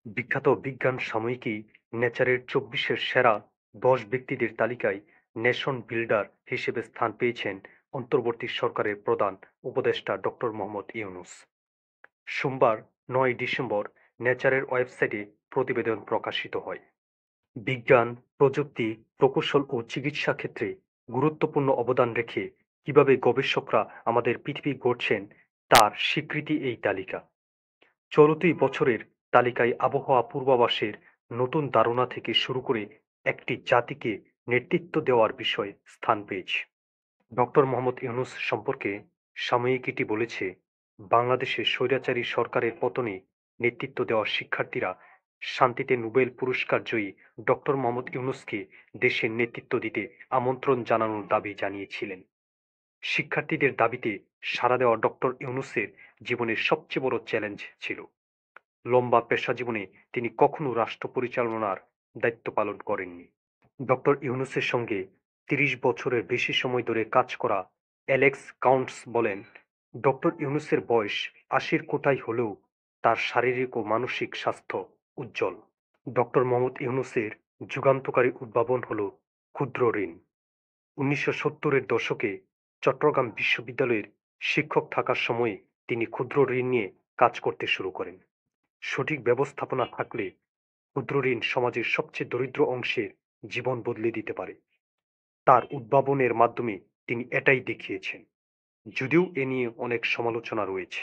বিখ্যাত বিজ্ঞান সাময়িকী নেচারের ২৪-এর সেরা ১০ ব্যক্তিদের তালিকায় নেশন বিল্ডার হিসেবে স্থান পেয়েছেন অন্তর্বর্তী সরকারের প্রধান উপদেষ্টা ডক্টর মোহাম্মদ ইউনূস। সোমবার ৯ ডিসেম্বর নেচারের ওয়েবসাইটে প্রতিবেদন প্রকাশিত হয়। বিজ্ঞান, প্রযুক্তি, প্রকৌশল ও চিকিৎসা ক্ষেত্রে গুরুত্বপূর্ণ অবদান রেখে কিভাবে গবেষকরা আমাদের পৃথিবী গড়ছেন তার স্বীকৃতি এই তালিকা। চলতি বছরের তালিকায় আবহাওয়া পূর্বাভাসের নতুন ধারণা থেকে শুরু করে একটি জাতিকে নেতৃত্ব দেওয়ার বিষয়ে স্থান পেয়েছে। ডক্টর মোহাম্মদ ইউনূস সম্পর্কে সাময়িকীটি বলেছে, বাংলাদেশে স্বৈরাচারী সরকারের পতনে নেতৃত্ব দেওয়া শিক্ষার্থীরা শান্তিতে নোবেল পুরস্কার জয়ী ডক্টর মোহাম্মদ ইউনূসকে দেশের নেতৃত্ব দিতে আমন্ত্রণ জানানোর দাবি জানিয়েছিলেন। শিক্ষার্থীদের দাবিতে সাড়া দেওয়া ডক্টর ইউনূসের জীবনের সবচেয়ে বড় চ্যালেঞ্জ ছিল লম্বা পেশাজীবনে তিনি কখনো রাষ্ট্র পরিচালনার দায়িত্ব পালন করেননি। ডক্টর ইউনূসের সঙ্গে ৩০ বছরের বেশি সময় ধরে কাজ করা অ্যালেক্স কাউন্টস বলেন, ডক্টর ইউনূসের বয়স ৮০-র কোঠায় হলেও তার শারীরিক ও মানসিক স্বাস্থ্য উজ্জ্বল। ডক্টর মোহাম্মদ ইউনূসের যুগান্তকারী উদ্ভাবন হল ক্ষুদ্র ঋণ। ১৯৭০-এর দশকে চট্টগ্রাম বিশ্ববিদ্যালয়ের শিক্ষক থাকার সময়ে তিনি ক্ষুদ্র ঋণ নিয়ে কাজ করতে শুরু করেন। সঠিক ব্যবস্থাপনা থাকলে ক্ষুদ্র ঋণ সমাজের সবচেয়ে দরিদ্র অংশের জীবন বদলে দিতে পারে। তার উদ্ভাবনের মাধ্যমে তিনি এটাই দেখিয়েছেন। যদিও এ নিয়ে অনেক সমালোচনা রয়েছে।